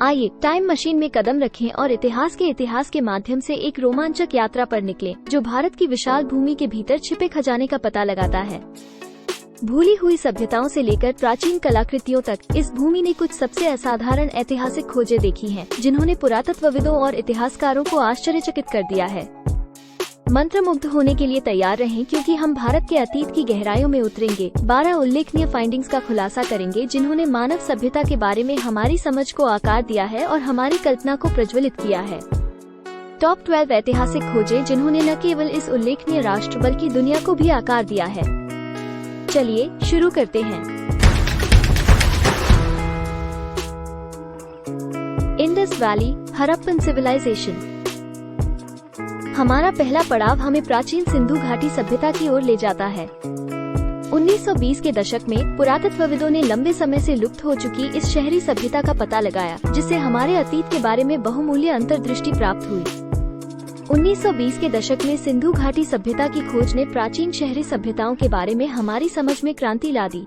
आइए time machine में कदम रखें और इतिहास के माध्यम से एक रोमांचक यात्रा पर निकलें, जो भारत की विशाल भूमि के भीतर छिपे खजाने का पता लगाता है। भूली हुई सभ्यताओं से लेकर प्राचीन कलाकृतियों तक, इस भूमि ने कुछ सबसे असाधारण ऐतिहासिक खोजें देखी हैं, जिन्होंने पुरातत्वविदों और इतिहासकारों को आश्चर्यचकित कर दिया है। मंत्रमुग्ध होने के लिए तैयार रहें, क्योंकि हम भारत के अतीत की गहराइयों में उतरेंगे। 12 उल्लेखनीय फाइंडिंग्स का खुलासा करेंगे, जिन्होंने मानव सभ्यता के बारे में हमारी समझ को आकार दिया है और हमारी कल्पना को प्रज्वलित किया है। टॉप 12 ऐतिहासिक खोजें, जिन्होंने न केवल इस उल्लेखनीय राष्ट्र बल्कि दुनिया को भी आकार दिया है। चलिए शुरू करते हैं। Indus valley, Harappan civilization. हमारा पहला पड़ाव हमें प्राचीन सिंधु घाटी सभ्यता की ओर ले जाता है। 1920 के दशक में पुरातत्वविदों ने लंबे समय से लुप्त हो चुकी इस शहरी सभ्यता का पता लगाया, जिससे हमारे अतीत के बारे में बहुमूल्य अंतर्दृष्टि प्राप्त हुई। 1920 के दशक में सिंधु घाटी सभ्यता की खोज ने प्राचीन शहरी सभ्यताओं के बारे में हमारी समझ में क्रांति ला दी।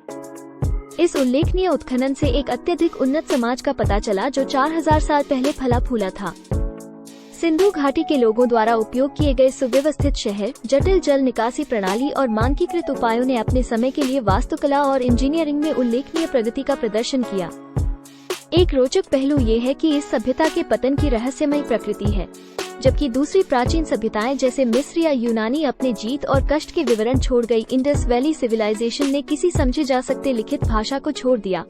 इस उल्लेखनीय उत्खनन से एक अत्यधिक उन्नत समाज का पता चला, जो 4000 साल पहले फला फूला था। सिंधु घाटी के लोगों द्वारा उपयोग किए गए सुव्यवस्थित शहर, जटिल जल निकासी प्रणाली और मानकीकृत उपायों ने अपने समय के लिए वास्तुकला और इंजीनियरिंग में उल्लेखनीय प्रगति का प्रदर्शन किया। एक रोचक पहलू ये है कि इस सभ्यता के पतन की रहस्यमयी प्रकृति है, जबकि दूसरी प्राचीन सभ्यताएं जैसे मिस्र या यूनानी अपने जीत और कष्ट के विवरण छोड़ गई। इंडस वैली सिविलाइजेशन ने किसी समझे जा सकते लिखित भाषा को छोड़ दिया।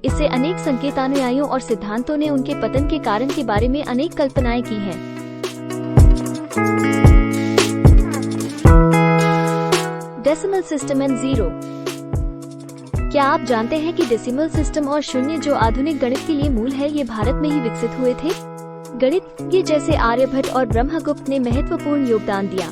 इससे अनेक संकेतानुयायियों और सिद्धांतों ने उनके पतन के कारण के बारे में अनेक कल्पनाएं की हैं। Decimal system and zero. क्या आप जानते हैं कि डेसिमल सिस्टम और शून्य, जो आधुनिक गणित के लिए मूल है, ये भारत में ही विकसित हुए थे। गणितज्ञ जैसे आर्यभट्ट और ब्रह्मगुप्त ने महत्वपूर्ण योगदान दिया।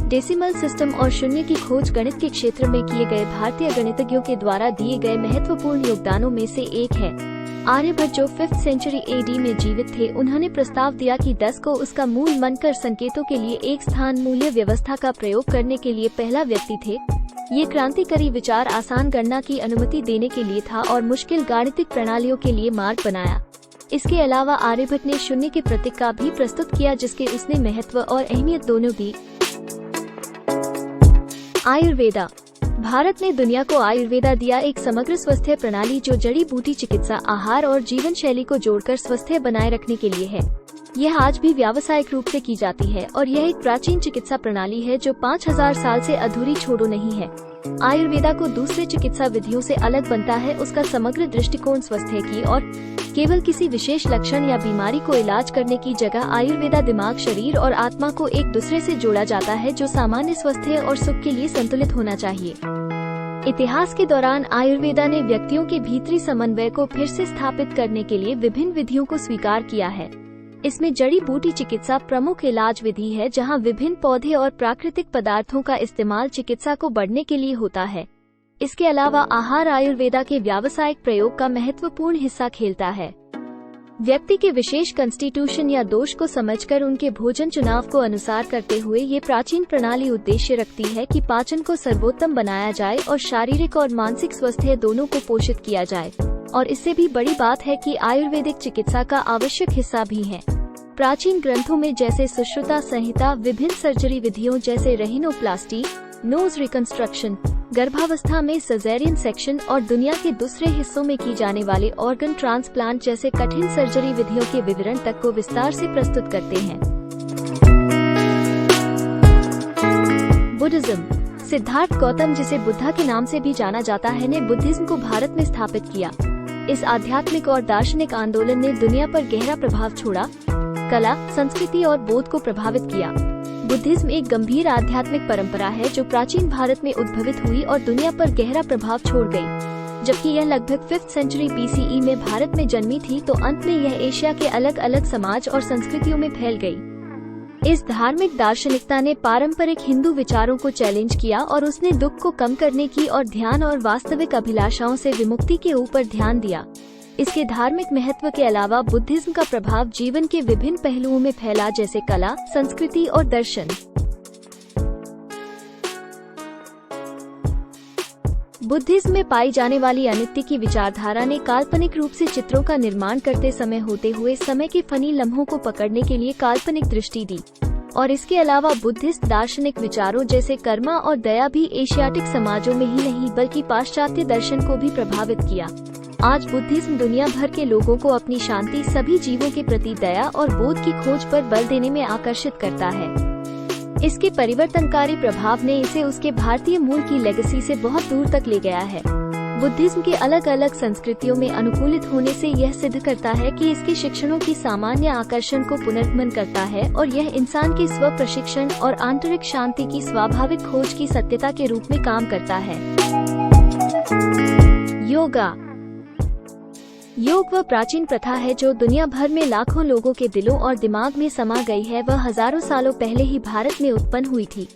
डेसिमल सिस्टम और शून्य की खोज गणित के क्षेत्र में किए गए भारतीय गणितज्ञों के द्वारा दिए गए महत्वपूर्ण योगदानों में से एक है। आर्यभट्ट, जो 5th सेंचुरी AD में जीवित थे, उन्होंने प्रस्ताव दिया कि 10 को उसका मूल मानकर संकेतों के लिए एक स्थान मूल्य व्यवस्था का प्रयोग करने के लिए पहला व्यक्ति थे। ये क्रांतिकारी विचार आसान गणना की अनुमति देने के लिए था और मुश्किल गाणितिक प्रणालियों के लिए मार्ग बनाया। इसके अलावा आर्यभट्ट ने शून्य के प्रतीक का भी प्रस्तुत किया, जिसके उसने महत्व और अहमियत दोनों दी। आयुर्वेदा। भारत ने दुनिया को आयुर्वेदा दिया, एक समग्र स्वास्थ्य प्रणाली जो जड़ी बूटी चिकित्सा, आहार और जीवन शैली को जोड़कर स्वास्थ्य बनाए रखने के लिए है। यह आज भी व्यावसायिक रूप से की जाती है और यह एक प्राचीन चिकित्सा प्रणाली है जो 5000 साल से अधूरी छोड़ो नहीं है। आयुर्वेदा को दूसरे चिकित्सा विधियों से अलग बनता है उसका समग्र दृष्टिकोण स्वास्थ्य की और केवल किसी विशेष लक्षण या बीमारी को इलाज करने की जगह आयुर्वेदा दिमाग, शरीर और आत्मा को एक दूसरे से जोड़ा जाता है, जो सामान्य स्वास्थ्य और सुख के लिए संतुलित होना चाहिए। इतिहास के दौरान आयुर्वेदा ने व्यक्तियों के भीतरी समन्वय को फिर से स्थापित करने के लिए विभिन्न विधियों को स्वीकार किया है। इसमें जड़ी बूटी चिकित्सा प्रमुख इलाज विधि है, जहां विभिन्न पौधे और प्राकृतिक पदार्थों का इस्तेमाल चिकित्सा को बढ़ने के लिए होता है। इसके अलावा आहार आयुर्वेदा के व्यावसायिक प्रयोग का महत्वपूर्ण हिस्सा खेलता है। व्यक्ति के विशेष कॉन्स्टिट्यूशन या दोष को समझकर उनके भोजन चुनाव को अनुसार करते हुए ये प्राचीन प्रणाली उद्देश्य रखती है कि पाचन को सर्वोत्तम बनाया जाए और शारीरिक और मानसिक स्वास्थ्य दोनों को पोषित किया जाए। और इससे भी बड़ी बात है कि आयुर्वेदिक चिकित्सा का आवश्यक हिस्सा भी है। प्राचीन ग्रंथों में जैसे सुश्रुता संहिता, विभिन्न सर्जरी विधियों जैसे रेहिनोप्लास्टी, नोज रिकंस्ट्रक्शन, गर्भावस्था में सजेरियन सेक्शन और दुनिया के दूसरे हिस्सों में की जाने वाले ऑर्गन ट्रांसप्लांट जैसे कठिन सर्जरी विधियों के विवरण तक को विस्तार से प्रस्तुत करते हैं। बुद्धिज्म। सिद्धार्थ गौतम, जिसे बुद्धा के नाम से भी जाना जाता है, ने बुद्धिज्म को भारत में स्थापित किया। इस आध्यात्मिक और दार्शनिक आंदोलन ने दुनिया पर गहरा प्रभाव छोड़ा, कला, संस्कृति और बोध को प्रभावित किया। बुद्धिज्म एक गंभीर आध्यात्मिक परंपरा है जो प्राचीन भारत में उद्भवित हुई और दुनिया पर गहरा प्रभाव छोड़ गई। जबकि यह लगभग 5th सेंचुरी BCE में भारत में जन्मी थी, तो अंत में यह एशिया के अलग अलग समाज और संस्कृतियों में फैल गई। इस धार्मिक दार्शनिकता ने पारंपरिक हिंदू विचारों को चैलेंज किया और उसने दुख को कम करने की और ध्यान और वास्तविक अभिलाषाओं से विमुक्ति के ऊपर ध्यान दिया। इसके धार्मिक महत्व के अलावा बुद्धिज्म का प्रभाव जीवन के विभिन्न पहलुओं में फैला, जैसे कला, संस्कृति और दर्शन। बुद्धिज्म में पाई जाने वाली अनित्य की विचारधारा ने काल्पनिक रूप से चित्रों का निर्माण करते समय होते हुए समय के फनी लम्हों को पकड़ने के लिए काल्पनिक दृष्टि दी, और इसके अलावा बुद्धिस्ट दार्शनिक विचारों जैसे कर्मा और दया भी एशियाटिक समाजों में ही नहीं बल्कि पाश्चात्य दर्शन को भी प्रभावित किया। आज बुद्धिज्म दुनिया भर के लोगों को अपनी शांति, सभी जीवों के प्रति दया और बोध की खोज पर बल देने में आकर्षित करता है। इसके परिवर्तनकारी प्रभाव ने इसे उसके भारतीय मूल की लेगेसी से बहुत दूर तक ले गया है। बुद्धिज्म के अलग अलग संस्कृतियों में अनुकूलित होने से यह सिद्ध करता है कि इसके शिक्षणों की सामान्य आकर्षण को पुनर्गमन करता है और यह इंसान के स्व प्रशिक्षण और आंतरिक शांति की स्वाभाविक खोज की सत्यता के रूप में काम करता है। योगा। योग वह प्राचीन प्रथा है जो दुनिया भर में लाखों लोगों के दिलों और दिमाग में समा गई है। वह हजारों सालों पहले ही भारत में उत्पन्न हुई थी,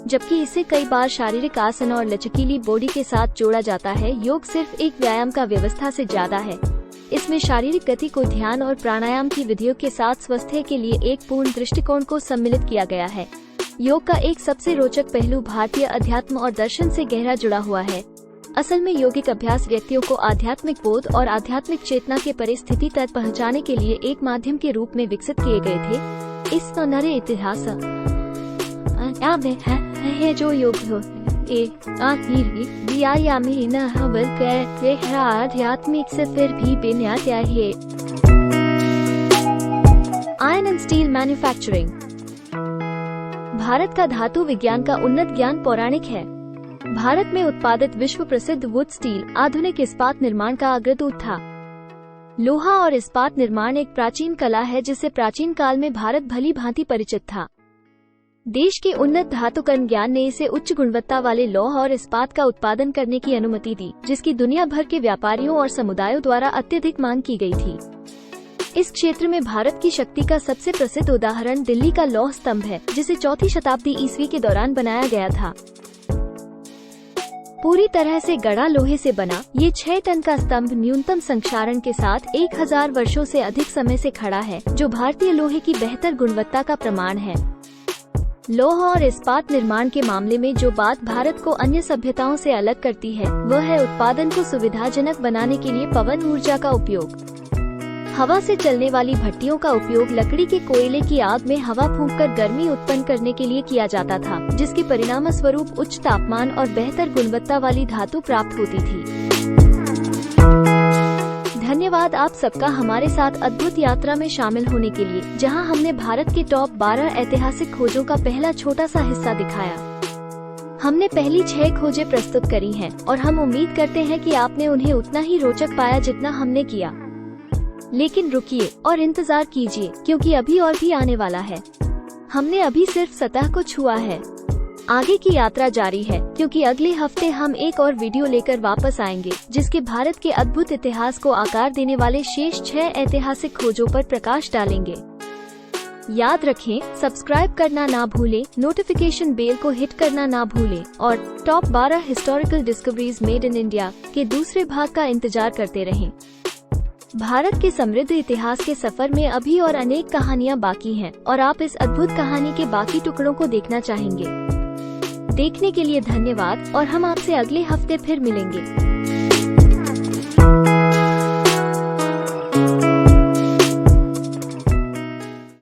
जबकि इसे कई बार शारीरिक आसन और लचकीली बॉडी के साथ जोड़ा जाता है। योग सिर्फ एक व्यायाम का व्यवस्था से ज्यादा है। इसमें शारीरिक गति को ध्यान और प्राणायाम की विधियों के साथ स्वास्थ्य के लिए एक पूर्ण दृष्टिकोण को सम्मिलित किया गया है। योग का एक सबसे रोचक पहलू भारतीय अध्यात्म और दर्शन से गहरा जुड़ा हुआ है। असल में यौगिक अभ्यास व्यक्तियों को आध्यात्मिक बोध और आध्यात्मिक चेतना के परिस्थिति तक पहुंचाने के लिए एक माध्यम के रूप में विकसित किए गए थे। इस नरे इतिहास है जो योग हो आध्यात्मिक से फिर भी बिना है। Iron and steel manufacturing. Bharat का धातु विज्ञान का उन्नत ज्ञान पौराणिक है। भारत में उत्पादित विश्व प्रसिद्ध वुड स्टील आधुनिक इस्पात निर्माण का अग्रदूत था। लोहा और इस्पात निर्माण एक प्राचीन कला है जिसे प्राचीन काल में भारत भली भांति परिचित था। देश के उन्नत धातुकर्म ज्ञान ने इसे उच्च गुणवत्ता वाले लौह और इस्पात का उत्पादन करने की अनुमति दी, जिसकी दुनिया भर के व्यापारियों और समुदायों द्वारा अत्यधिक मांग की गई थी। इस क्षेत्र में भारत की शक्ति का सबसे प्रसिद्ध उदाहरण दिल्ली का लौह स्तंभ है, जिसे 4वीं शताब्दी ईस्वी के दौरान बनाया गया था। पूरी तरह से गढ़ा लोहे से बना ये 6 टन का स्तंभ न्यूनतम संक्षारण के साथ 1000 वर्षों से अधिक समय से खड़ा है, जो भारतीय लोहे की बेहतर गुणवत्ता का प्रमाण है। लौह और इस्पात निर्माण के मामले में जो बात भारत को अन्य सभ्यताओं से अलग करती है, वह है उत्पादन को सुविधाजनक बनाने के लिए पवन ऊर्जा का उपयोग। हवा से चलने वाली भट्टियों का उपयोग लकड़ी के कोयले की आग में हवा फूंककर गर्मी उत्पन्न करने के लिए किया जाता था, जिसके परिणाम स्वरूप उच्च तापमान और बेहतर गुणवत्ता वाली धातु प्राप्त होती थी। धन्यवाद आप सबका हमारे साथ अद्भुत यात्रा में शामिल होने के लिए, जहां हमने भारत के टॉप 12 ऐतिहासिक खोजों का पहला छोटा सा हिस्सा दिखाया। हमने पहली 6 खोजें प्रस्तुत करी हैं और हम उम्मीद करते हैं कि आपने उन्हें उतना ही रोचक पाया जितना हमने किया। लेकिन रुकिए और इंतजार कीजिए, क्योंकि अभी और भी आने वाला है। हमने अभी सिर्फ सतह को छुआ है। आगे की यात्रा जारी है, क्योंकि अगले हफ्ते हम एक और वीडियो लेकर वापस आएंगे, जिसके भारत के अद्भुत इतिहास को आकार देने वाले शेष 6 ऐतिहासिक खोजों पर प्रकाश डालेंगे। याद रखें, सब्सक्राइब करना ना भूलें, नोटिफिकेशन बेल को हिट करना ना भूलें और top 12 historical discoveries made in India के दूसरे भाग का इंतजार करते रहें। भारत के समृद्ध इतिहास के सफर में अभी और अनेक कहानियां बाकी हैं और आप इस अद्भुत कहानी के बाकी टुकड़ों को देखना चाहेंगे। देखने के लिए धन्यवाद और हम आपसे अगले हफ्ते फिर मिलेंगे।